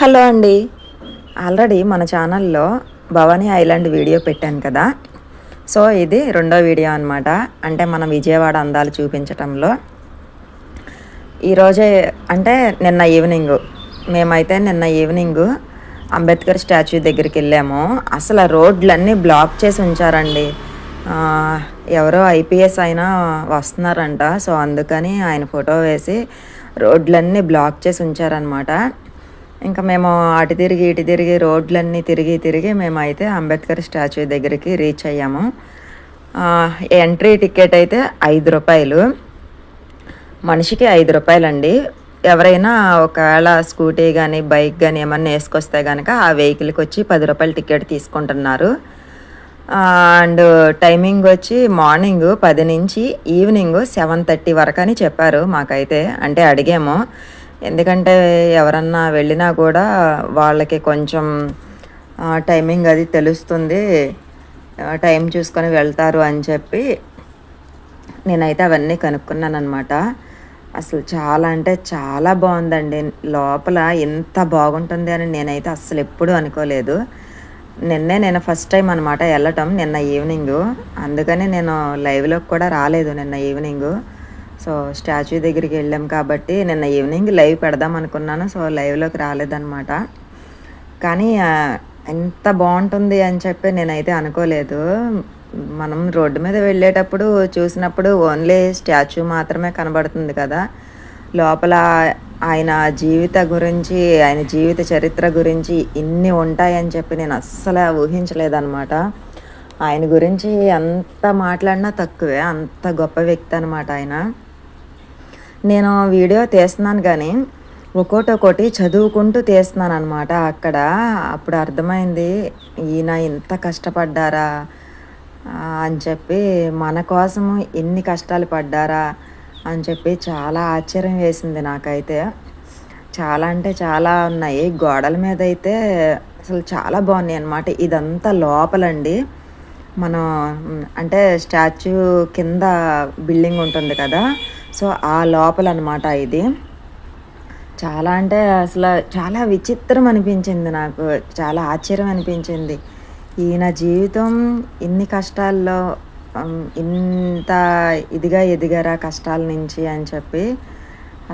Hello అండి. Already మన ఛానల్లో భవానీ ఐలాండ్ వీడియో పెట్టాను కదా. సో ఇది రెండో వీడియో అనమాట. అంటే మన విజయవాడ అందాలు చూపించటంలో ఈరోజే అంటే నిన్న ఈవినింగు అంబేద్కర్ స్టాచ్యూ దగ్గరికి వెళ్ళాము. అసలు రోడ్లన్నీ బ్లాక్ చేసి ఉంచారండి. ఎవరో ఐపీఎస్ అయినా వస్తున్నారంట. సో అందుకని ఆయన ఫోటో వేసి రోడ్లన్నీ బ్లాక్ చేసి ఉంచారనమాట. ఇంకా మేము అటు తిరిగి ఇటు తిరిగి రోడ్లన్నీ తిరిగి మేమైతే అంబేద్కర్ స్టాచ్యూ దగ్గరికి రీచ్ అయ్యాము. ఎంట్రీ టికెట్ అయితే ₹5, మనిషికి ₹5 ఎవరైనా ఒకవేళ స్కూటీ కానీ బైక్ కానీ ఏమన్నా వేసుకొస్తే కనుక ఆ వెహికల్కి వచ్చి ₹10 టికెట్ తీసుకుంటున్నారు. అండ్ టైమింగ్ వచ్చి మార్నింగ్ 10 నుంచి ఈవినింగ్ 7:30 వరకు అని చెప్పారు మాకైతే. అంటే అడిగాము, ఎందుకంటే ఎవరన్నా వెళ్ళినా కూడా వాళ్ళకి కొంచెం టైమింగ్ అది తెలుస్తుంది, టైం చూసుకొని వెళ్తారు అని చెప్పి నేనైతే అవన్నీ కనుక్కున్నాను అనమాట. అసలు చాలా అంటే చాలా బాగుందండి. లోపల ఎంత బాగుంటుంది అని నేనైతే అస్సలు ఎప్పుడూ అనుకోలేదు. నేను ఫస్ట్ టైం అనమాట వెళ్ళటం నిన్న ఈవినింగు. అందుకని నేను లైవ్లోకి కూడా రాలేదు నిన్న ఈవినింగు. సో స్టాచ్యూ దగ్గరికి వెళ్ళాం కాబట్టి నిన్న ఈవినింగ్ లైవ్ పెడదాం అనుకున్నాను. సో లైవ్లోకి రాలేదన్నమాట. కానీ ఎంత బాగుంటుంది అని చెప్పి నేనైతే అనుకోలేదు. మనం రోడ్డు మీద వెళ్ళేటప్పుడు చూసినప్పుడు ఓన్లీ స్టాచ్యూ మాత్రమే కనబడుతుంది కదా. లోపల ఆయన జీవిత గురించి, ఆయన జీవిత చరిత్ర గురించి ఇన్ని ఉంటాయని చెప్పి నేను అస్సలు ఊహించలేదన్నమాట. ఆయన గురించి ఎంత మాట్లాడినా తక్కువే, అంత గొప్ప వ్యక్తి అనమాట ఆయన. నేను వీడియో తీస్తున్నాను కానీ ఒక్కోటి చదువుకుంటూ తీస్తున్నాను అనమాట. అప్పుడు అర్థమైంది ఈయన ఇంత కష్టపడ్డారా అని చెప్పి, మన కోసము ఎన్ని కష్టాలు పడ్డారా అని చెప్పి చాలా ఆశ్చర్యం వేసింది నాకైతే. చాలా అంటే చాలా ఉన్నాయి. గోడల మీద అయితే అసలు చాలా బాగున్నాయి అన్నమాట. ఇదంతా లోపలండి. మనం అంటే స్టాచ్యూ కింద బిల్డింగ్ ఉంటుంది కదా, సో ఆ లోపల అనమాట ఇది. చాలా అంటే అసలు చాలా విచిత్రం అనిపించింది నాకు, చాలా ఆశ్చర్యం అనిపించింది. ఈయన జీవితం ఇన్ని కష్టాల్లో ఇంత ఇదిగా ఎదిగారా కష్టాల నుంచి అని చెప్పి.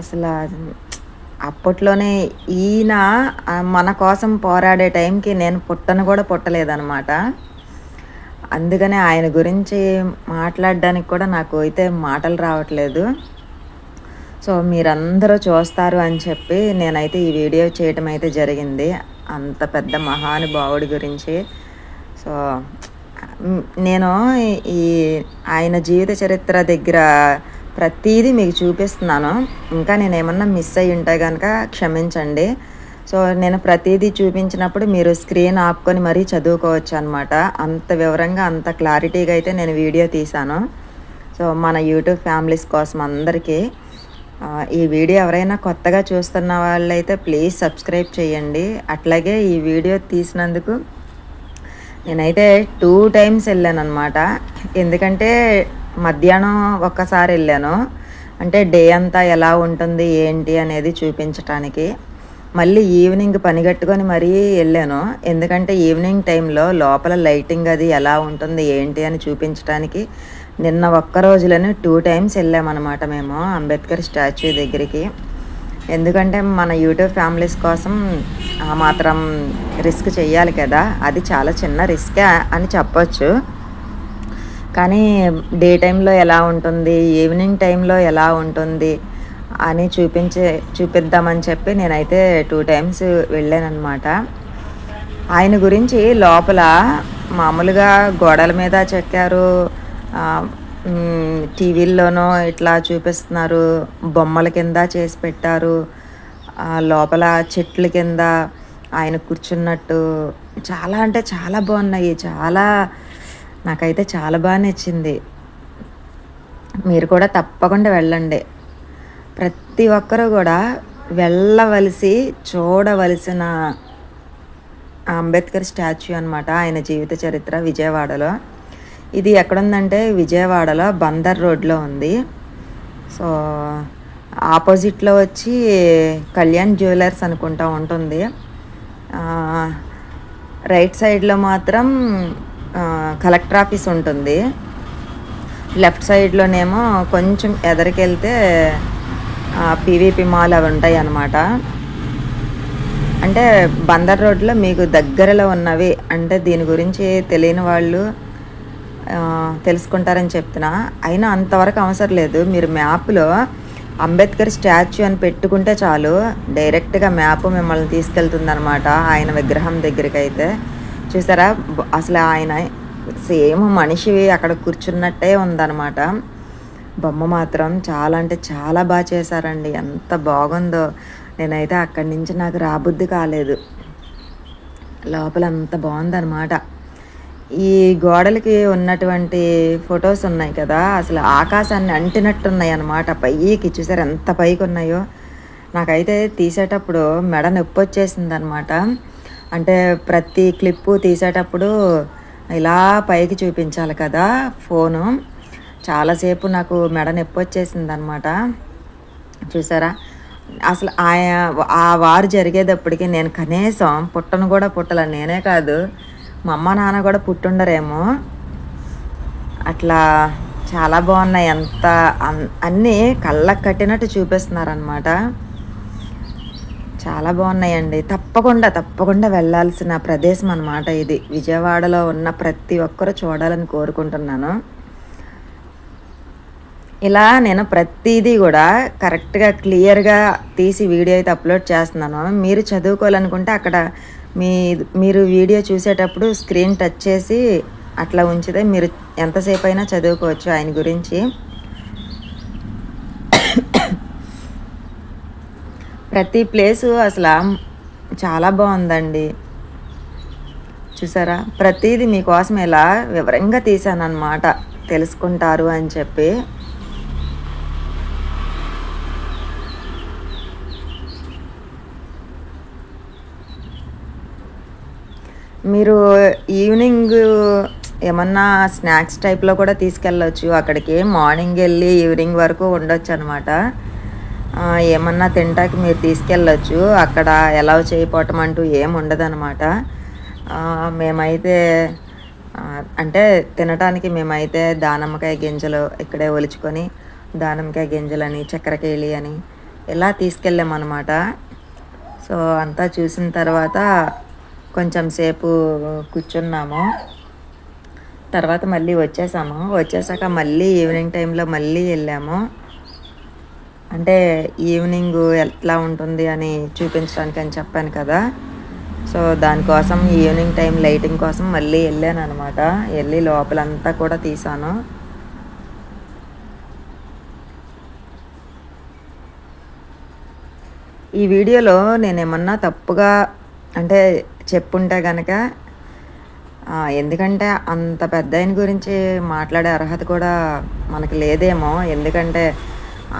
అసలు అప్పట్లోనే ఈయన మన కోసం పోరాడే టైంకి నేను పుట్టను కూడా పుట్టలేదన్నమాట. అందుకనే ఆయన గురించి మాట్లాడడానికి కూడా నాకు అయితే మాటలు రావట్లేదు. సో మీరందరూ చూస్తారు అని చెప్పి నేనైతే ఈ వీడియో చేయటం అయితే జరిగింది, అంత పెద్ద మహానుభావుడి గురించి. సో నేను ఈ ఆయన జీవిత చరిత్ర దగ్గర ప్రతీదీ మీకు చూపిస్తున్నాను. ఇంకా నేను ఏమన్నా మిస్ అయ్యి ఉంటే కనుక క్షమించండి. సో నేను ప్రతీదీ చూపించినప్పుడు మీరు స్క్రీన్ ఆపుకొని మరీ చదువుకోవచ్చు అనమాట. అంత వివరంగా అంత క్లారిటీగా అయితే నేను వీడియో తీశాను. సో మన యూట్యూబ్ ఫ్యామిలీస్ కోసం అందరికీ ఈ వీడియో ఎవరైనా కొత్తగా చూస్తున్న వాళ్ళైతే ప్లీజ్ సబ్స్క్రైబ్ చేయండి. అట్లాగే ఈ వీడియో తీసినందుకు నేనైతే 2 టైమ్స్ వెళ్ళాను అనమాట. ఎందుకంటే మధ్యాహ్నం ఒక్కసారి వెళ్ళాను, అంటే డే అంతా ఎలా ఉంటుంది ఏంటి అనేది చూపించటానికి. మళ్ళీ ఈవినింగ్ పని కట్టుకొని మరీ వెళ్ళాను, ఎందుకంటే ఈవినింగ్ టైంలో లోపల లైటింగ్ అది ఎలా ఉంటుంది ఏంటి అని చూపించడానికి. నిన్న ఒక్క రోజులోనే 2 టైమ్స్ వెళ్ళామన్నమాట మేము అంబేద్కర్ స్టాచ్యూ దగ్గరికి. ఎందుకంటే మన యూట్యూబ్ ఫ్యామిలీస్ కోసం ఆ మాత్రం రిస్క్ చేయాలి కదా. అది చాలా చిన్న రిస్కే అని చెప్పొచ్చు, కానీ డే టైంలో ఎలా ఉంటుంది, ఈవినింగ్ టైంలో ఎలా ఉంటుంది అని చూపిద్దామని చెప్పి నేనైతే 2 టైమ్స్ వెళ్ళానమాట. ఆయన గురించి లోపల మామూలుగా గోడల మీద చెక్కారు, టీవీల్లోనూ ఇట్లా చూపిస్తున్నారు, బొమ్మల కింద చేసి పెట్టారు, లోపల చెట్ల కింద ఆయన కూర్చున్నట్టు చాలా అంటే చాలా బాగున్నాయి. నాకైతే చాలా బాగా నచ్చింది. మీరు కూడా తప్పకుండా వెళ్ళండి. ప్రతి ఒక్కరూ కూడా చూడవలసిన అంబేద్కర్ స్టాచ్యూ అనమాట. ఆయన జీవిత చరిత్ర విజయవాడలో. ఇది ఎక్కడుందంటే విజయవాడలో బందర్ రోడ్లో ఉంది. సో ఆపోజిట్లో వచ్చి కళ్యాణ్ జ్యువెలర్స్ అనుకుంటా ఉంటుంది. రైట్ సైడ్లో మాత్రం కలెక్టర్ ఆఫీస్ ఉంటుంది. లెఫ్ట్ సైడ్లోనేమో కొంచెం ఎదరికెళ్తే పీవీపీ మాల్ అవి ఉంటాయి అన్నమాట. అంటే బందర్ రోడ్లో మీకు దగ్గరలో ఉన్నవి, అంటే దీని గురించి తెలియని వాళ్ళు తెలుసుకుంటారని చెప్తున్నా. అయినా అంతవరకు అవసరం లేదు. మీరు మ్యాప్లో అంబేద్కర్ స్టాచ్యూ అని పెట్టుకుంటే చాలు, డైరెక్ట్గా మ్యాప్ మిమ్మల్ని తీసుకెళ్తుంది అనమాట ఆయన విగ్రహం దగ్గరికి. అయితే చూసారా, అసలు ఆయన సేమ్ మనిషి అక్కడ కూర్చున్నట్టే ఉందన్నమాట. బొమ్మ మాత్రం చాలా అంటే చాలా బాగా చేశారండి. ఎంత బాగుందో, నేనైతే అక్కడి నుంచి నాకు రాబుద్ది కాలేదు. లోపల అంత బాగుందన్నమాట. ఈ గోడలకి ఉన్నటువంటి ఫొటోస్ ఉన్నాయి కదా, అసలు ఆకాశాన్ని అంటినట్టున్నాయి అన్నమాట. పైకి చూసారు ఎంత పైకి ఉన్నాయో. నాకైతే తీసేటప్పుడు మెడ నొప్పి వచ్చేసింది అనమాట. అంటే ప్రతి క్లిప్పు తీసేటప్పుడు ఇలా పైకి చూపించాలి కదా ఫోను. చాలాసేపు నాకు మెడ నొప్పి వచ్చేసింది అనమాట. చూసారా, అసలు ఆ వారు జరిగేటప్పటికి నేను కనీసం పుట్టను కూడా పుట్టలే. నేనే కాదు, మా అమ్మ నాన్న కూడా పుట్టుండరేమో. అట్లా చాలా బాగున్నాయి. అంత అన్నీ కళ్ళకు కట్టినట్టు చూపిస్తున్నారనమాట. చాలా బాగున్నాయండి. తప్పకుండా వెళ్ళాల్సిన ప్రదేశం అన్నమాట ఇది. విజయవాడలో ఉన్న ప్రతి ఒక్కరూ చూడాలని కోరుకుంటున్నాను. ఇలా నేను ప్రతిదీ కూడా కరెక్ట్గా క్లియర్గా తీసి వీడియో అయితే అప్లోడ్ చేస్తున్నాను. మీరు చదువుకోవాలనుకుంటే అక్కడ మీరు వీడియో చూసేటప్పుడు స్క్రీన్ టచ్ చేసి అట్లా ఉంచితే మీరు ఎంతసేపు అయినా చదువుకోవచ్చు ఆయన గురించి. ప్రతి ప్లేసు అసలు చాలా బాగుందండి. చూసారా, ప్రతిదీ మీకోసం ఇలా వివరంగా తీసాను అన్నమాట, తెలుసుకుంటారు అని చెప్పి. మీరు ఈవినింగ్ ఏమన్నా స్నాక్స్ టైప్లో కూడా తీసుకెళ్ళవచ్చు అక్కడికి. మార్నింగ్ వెళ్ళి ఈవినింగ్ వరకు ఉండొచ్చు అనమాట. ఏమన్నా తింటాకి మీరు తీసుకెళ్ళచ్చు. అక్కడ ఎలా చేయపోవటం అంటూ ఏమి ఉండదన్నమాట. మేమైతే అంటే తినటానికి మేమైతే దానిమ్మకాయ గింజలు ఇక్కడే ఒలుచుకొని దానిమ్మకాయ గింజలని చక్కెరకేళి అని ఇలా తీసుకెళ్ళామన్నమాట. సో అంతా చూసిన తర్వాత కొంచెం సేపు కూర్చున్నాము. తర్వాత మళ్ళీ వచ్చేసాక మళ్ళీ ఈవినింగ్ టైంలో మళ్ళీ వెళ్ళాము. అంటే ఈవినింగ్ ఎట్లా ఉంటుంది అని చూపించడానికి అని చెప్పాను కదా. సో దానికోసం ఈవినింగ్ టైం లైటింగ్ కోసం మళ్ళీ వెళ్ళాను అనమాట. వెళ్ళి లోపలంతా కూడా తీసాను. ఈ వీడియోలో నేను ఏమన్నా తప్పుగా అంటే చెప్పుంటే కనుక, ఎందుకంటే అంత పెద్ద ఆయన గురించి మాట్లాడే అర్హత కూడా మనకు లేదేమో. ఎందుకంటే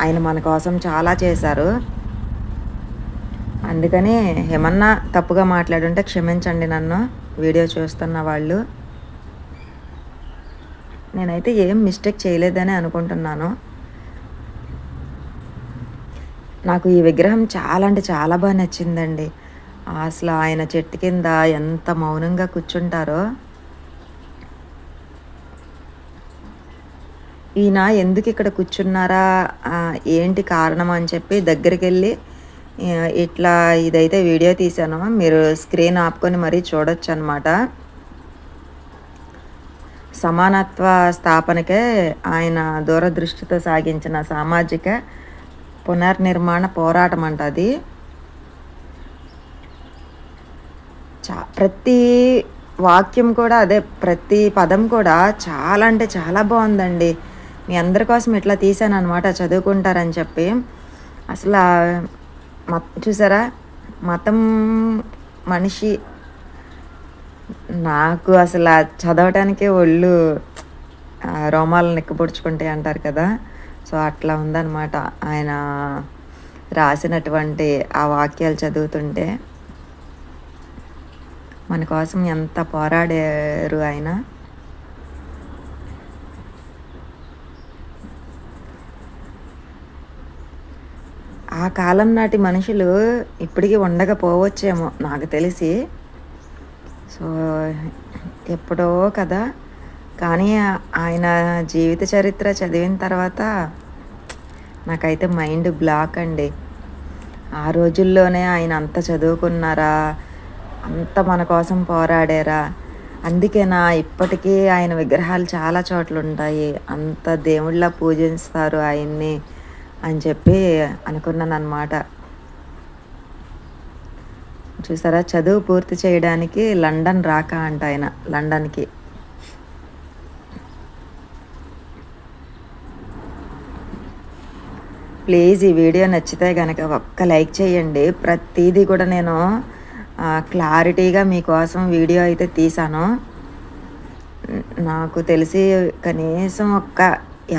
ఆయన మన కోసం చాలా చేశారు. అందుకని ఏమన్నా తప్పుగా మాట్లాడుంటే క్షమించండి నన్ను, వీడియో చూస్తున్న వాళ్ళు. నేనైతే ఏం మిస్టేక్ చేయలేదని అనుకుంటున్నాను. నాకు ఈ విగ్రహం చాలా అంటే చాలా బాగా నచ్చిందండి. అసలు ఆయన చెట్టు కింద ఎంత మౌనంగా కూర్చుంటారో. ఈయన ఎందుకు ఇక్కడ కూర్చున్నారా, ఏంటి కారణం అని చెప్పి దగ్గరికి వెళ్ళి ఇట్లా ఇదైతే వీడియో తీశాను. మీరు స్క్రీన్ ఆపుకొని మరీ చూడొచ్చు అనమాట. సమానత్వ స్థాపనకే ఆయన దూరదృష్టితో సాగించిన సామాజిక పునర్నిర్మాణ పోరాటం అంట అది. ప్రతి వాక్యం కూడా అదే, ప్రతి పదం కూడా చాలా అంటే చాలా బాగుందండి. మీ అందరి కోసం ఇట్లా తీసాను అనమాట, చదువుకుంటారని చెప్పి. అసలు చూసారా, మతం మనిషి, నాకు అసలు చదవటానికే ఒళ్ళు రోమాలు నిక్కపొడుచుకుంటాయి అంటారు కదా. సో అట్లా ఉందన్నమాట ఆయన రాసినటువంటి ఆ వాక్యాలు చదువుతుంటే. మన కోసం ఎంత పోరాడారు ఆయన. ఆ కాలం నాటి మనుషులు ఇప్పటికీ ఉండకపోవచ్చేమో నాకు తెలిసి. సో ఎప్పుడో కదా, కానీ ఆయన జీవిత చరిత్ర చదివిన తర్వాత నాకైతే మైండ్ బ్లాక్ అండి. ఆ రోజుల్లోనే ఆయన అంత చదువుకున్నారా, అంత మన కోసం పోరాడారా, అందుకేనా ఇప్పటికీ ఆయన విగ్రహాలు చాలా చోట్ల ఉంటాయి, అంత దేవుళ్ళ పూజిస్తారు ఆయన్ని అని చెప్పి అనుకున్నాను అనమాట. చూసారా, చదువు పూర్తి చేయడానికి లండన్ రాక అంట ఆయన, లండన్కి. ప్లీజ్ ఈ వీడియో నచ్చితే కనుక ఒక్క లైక్ చేయండి. ప్రతిదీ కూడా నేను క్లారిటీగా మీకోసం వీడియో అయితే తీసాను. నాకు తెలిసి కనీసం ఒక్క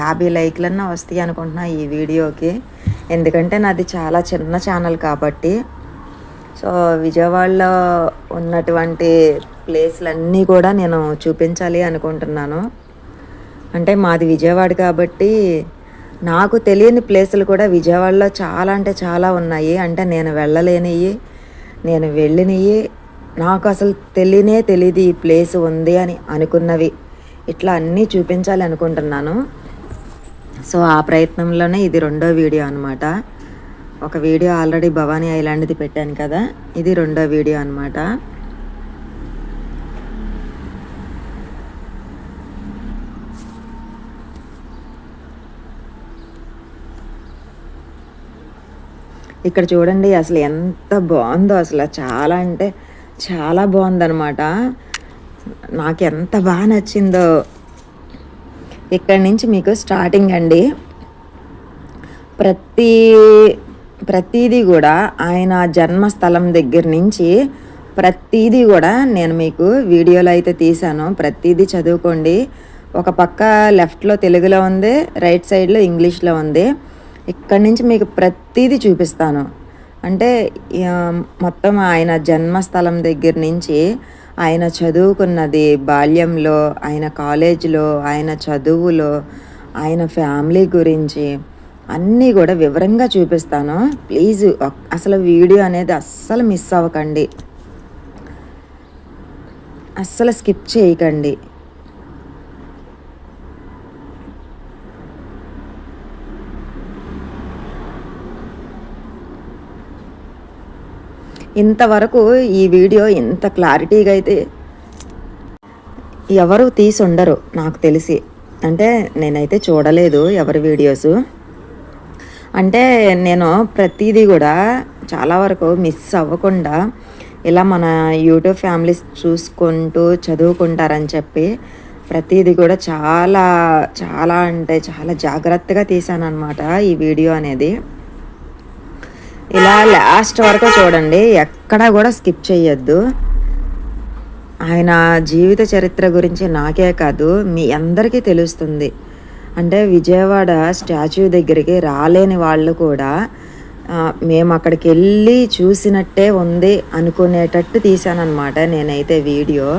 50 లైక్లన్నా వస్తాయి అనుకుంటున్నా ఈ వీడియోకి, ఎందుకంటే నాది చాలా చిన్న ఛానల్ కాబట్టి. సో విజయవాడలో ఉన్నటువంటి ప్లేస్లన్నీ కూడా నేను చూపించాలి అనుకుంటున్నాను. అంటే మాది విజయవాడ కాబట్టి నాకు తెలియని ప్లేసులు కూడా విజయవాడలో చాలా అంటే చాలా ఉన్నాయి. అంటే నేను వెళ్ళలేనివి, నేను వెళ్ళినవి, నాకు అసలు తెలియదు ఈ ప్లేస్ ఉంది అని అనుకున్నవి, ఇట్లా అన్నీ చూపించాలి అనుకుంటున్నాను. సో ఆ ప్రయత్నంలోనే ఇది రెండో వీడియో అనమాట. ఒక వీడియో ఆల్రెడీ భవానీ ఐలాండ్ది పెట్టాను కదా, ఇది రెండో వీడియో అనమాట. ఇక్కడ చూడండి అసలు ఎంత బాగుందో, అసలు చాలా అంటే చాలా బాగుందనమాట. నాకు ఎంత బాగా నచ్చిందో. ఇక్కడి నుంచి మీకు స్టార్టింగ్ అండి, ప్రతీది కూడా ఆయన జన్మస్థలం దగ్గర నుంచి ప్రతీదీ కూడా నేను మీకు వీడియోలో అయితే తీసాను. ప్రతీదీ చదువుకోండి. ఒక పక్క లెఫ్ట్లో తెలుగులో ఉంది, రైట్ సైడ్లో ఇంగ్లీష్లో ఉంది. ఇక్కడి నుంచి మీకు ప్రతీదీ చూపిస్తాను. అంటే మొత్తం ఆయన జన్మస్థలం దగ్గర నుంచి ఆయన చదువుకున్నది బాల్యంలో, ఆయన కాలేజీలో, ఆయన చదువులో, ఆయన ఫ్యామిలీ గురించి అన్నీ కూడా వివరంగా చూపిస్తాను. ప్లీజ్ అసలు వీడియో అనేది అస్సలు మిస్ అవ్వకండి, అస్సలు స్కిప్ చేయకండి. ఇంతవరకు ఈ వీడియో ఇంత క్లారిటీగా అయితే ఎవరు తీసి ఉండరు నాకు తెలిసి. అంటే నేనైతే చూడలేదు ఎవరి వీడియోస్. అంటే నేను ప్రతిదీ కూడా చాలా వరకు మిస్ అవ్వకుండా ఇలా మన యూట్యూబ్ ఫ్యామిలీస్ చూసుకుంటూ చదువుకుంటారని చెప్పి ప్రతిదీ కూడా చాలా చాలా అంటే చాలా జాగ్రత్తగా తీసాను అనమాట ఈ వీడియో అనేది. ఇలా లాస్ట్ వరకు చూడండి, ఎక్కడా కూడా స్కిప్ చేయొద్దు. ఆయన జీవిత చరిత్ర గురించి నాకే కాదు మీ అందరికీ తెలుస్తుంది. అంటే విజయవాడ స్టాచ్యూ దగ్గరికి రాలేని వాళ్ళు కూడా మేము అక్కడికి వెళ్ళి చూసినట్టే ఉంది అనుకునేటట్టు తీసానన్నమాట నేనైతే వీడియో.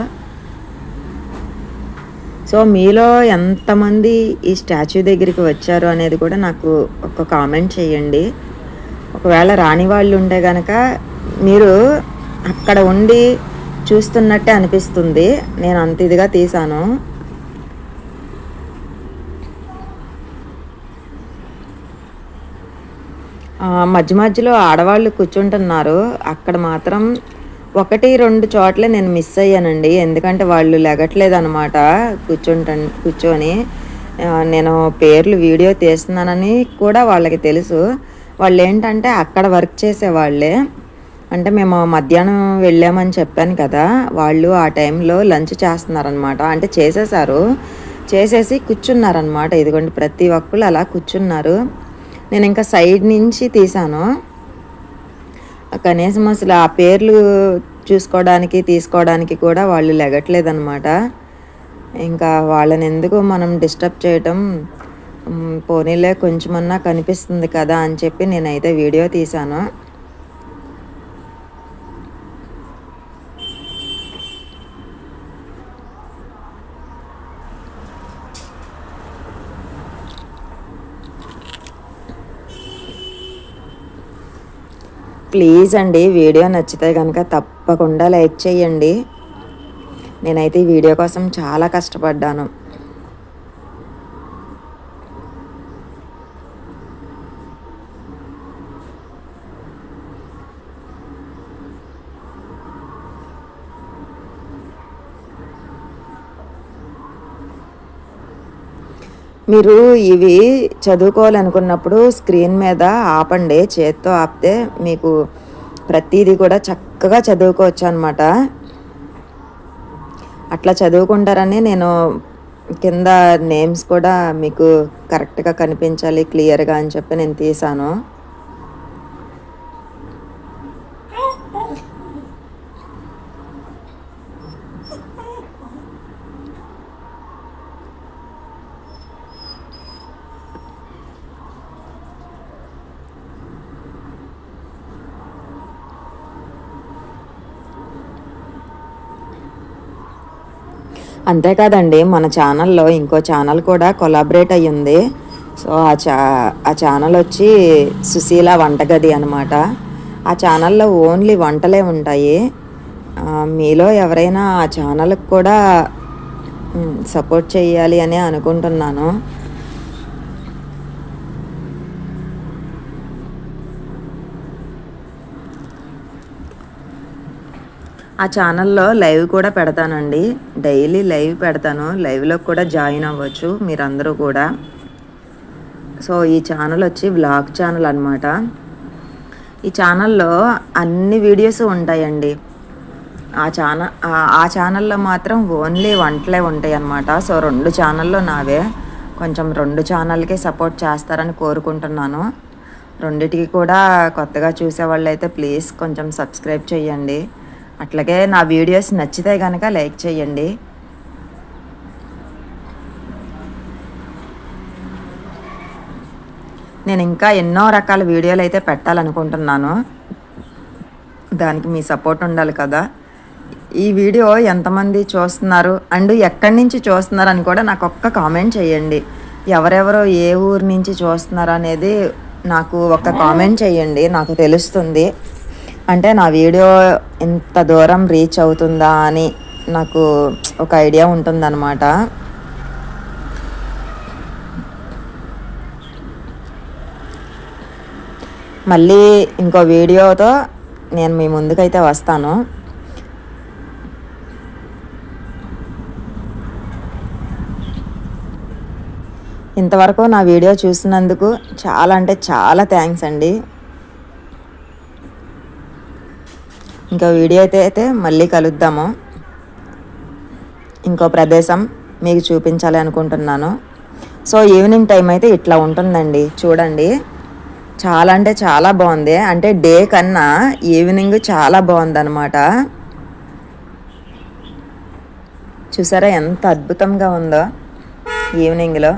సో మీలో ఎంతమంది ఈ స్టాచ్యూ దగ్గరికి వచ్చారు అనేది కూడా నాకు ఒక కామెంట్ చేయండి. ఒకవేళ రాని వాళ్ళు ఉంటే కనుక మీరు అక్కడ ఉండి చూస్తున్నట్టే అనిపిస్తుంది. నేను అంత ఇదిగా తీసాను. మధ్య మధ్యలో ఆడవాళ్ళు కూర్చుంటున్నారు, అక్కడ మాత్రం 1-2 చోట్ల నేను మిస్ అయ్యానండి. ఎందుకంటే వాళ్ళు లెగట్లేదు అనమాట కూర్చొని. నేను పేర్లు వీడియో తీస్తున్నానని కూడా వాళ్ళకి తెలుసు. వాళ్ళు ఏంటంటే అక్కడ వర్క్ చేసేవాళ్ళే. అంటే మేము మధ్యాహ్నం వెళ్ళామని చెప్పాను కదా, వాళ్ళు ఆ టైంలో లంచ్ చేస్తున్నారనమాట. అంటే చేసేసి కూర్చున్నారనమాట. ఇదిగోండి ప్రతి ఒక్కళ్ళు అలా కూర్చున్నారు. నేను ఇంకా సైడ్ నుంచి తీసాను. కనీసం అసలు ఆ పేర్లు తీసుకోవడానికి కూడా వాళ్ళు లెగట్లేదనమాట. ఇంకా వాళ్ళని ఎందుకు మనం డిస్టర్బ్ చేయటం, పోనీలే కొంచెమన్నా కనిపిస్తుంది కదా అని చెప్పి నేనైతే వీడియో తీసాను. ప్లీజ్ అండి, వీడియో నచ్చితే కనుక తప్పకుండా లైక్ చేయండి. నేనైతే ఈ వీడియో కోసం చాలా కష్టపడ్డాను. మీరు ఇవి చదువుకోవాలనుకున్నప్పుడు స్క్రీన్ మీద ఆపండి, చేత్తో ఆపితే మీకు ప్రతిదీ కూడా చక్కగా చదువుకోవచ్చు అనమాట. అట్లా చదువుకుంటారని నేను కింద నేమ్స్ కూడా మీకు కరెక్ట్గా కనిపించాలి క్లియర్గా అని చెప్పి నేను తీసాను. అంతేకాదండి, మన ఛానల్లో ఇంకో ఛానల్ కూడా కొలాబరేట్ అయ్యింది. సో ఆ ఛానల్ వచ్చి సుశీల వంటగది అనమాట. ఆ ఛానల్లో ఓన్లీ వంటలే ఉంటాయి. మీలో ఎవరైనా ఆ ఛానల్కి కూడా సపోర్ట్ చేయాలి అని అనుకుంటున్నాను. ఆ ఛానల్లో లైవ్ కూడా పెడతానండి, డైలీ లైవ్ పెడతాను. లైవ్లో కూడా జాయిన్ అవ్వచ్చు మీరందరూ కూడా. సో ఈ ఛానల్ వచ్చి వ్లాగ్ ఛానల్ అనమాట. ఈ ఛానల్లో అన్ని వీడియోస్ ఉంటాయండి. ఆ ఛానల్లో మాత్రం ఓన్లీ వంటలే ఉంటాయి అన్నమాట. సో 2 ఛానల్లో నావే. కొంచెం 2 ఛానల్కి సపోర్ట్ చేస్తారని కోరుకుంటున్నాను. రెండిటికి కూడా కొత్తగా చూసేవాళ్ళు అయితే ప్లీజ్ కొంచెం సబ్స్క్రైబ్ చేయండి. అట్లాగే నా వీడియోస్ నచ్చితే కనుక లైక్ చేయండి. నేను ఇంకా ఎన్నో రకాల వీడియోలు అయితే పెట్టాలనుకుంటున్నాను. దానికి మీ సపోర్ట్ ఉండాలి కదా. ఈ వీడియో ఎంతమంది చూస్తున్నారు అండ్ ఎక్కడి నుంచి చూస్తున్నారు అని కూడా నాకు ఒక్క కామెంట్ చేయండి. ఎవరెవరో ఏ ఊరు నుంచి చూస్తున్నారు అనేది నాకు ఒక కామెంట్ చేయండి, నాకు తెలుస్తుంది. అంటే నా వీడియో ఇంత దూరం రీచ్ అవుతుందా అని నాకు ఒక ఐడియా ఉంటుందన్నమాట. మళ్ళీ ఇంకో వీడియోతో నేను మీ ముందుకైతే వస్తాను. ఇంతవరకు నా వీడియో చూసినందుకు చాలా అంటే చాలా థ్యాంక్స్ అండి. ఇంకో వీడియో అయితే మళ్ళీ కలుద్దాము. ఇంకో ప్రదేశం మీకు చూపించాలి అనుకుంటున్నాను. సో ఈవినింగ్ టైం అయితే ఇట్లా ఉంటుందండి, చూడండి. చాలా అంటే చాలా బాగుంది. అంటే డే కన్నా ఈవినింగ్ చాలా బాగుందన్నమాట. చూసారా ఎంత అద్భుతంగా ఉందో ఈవినింగ్లో.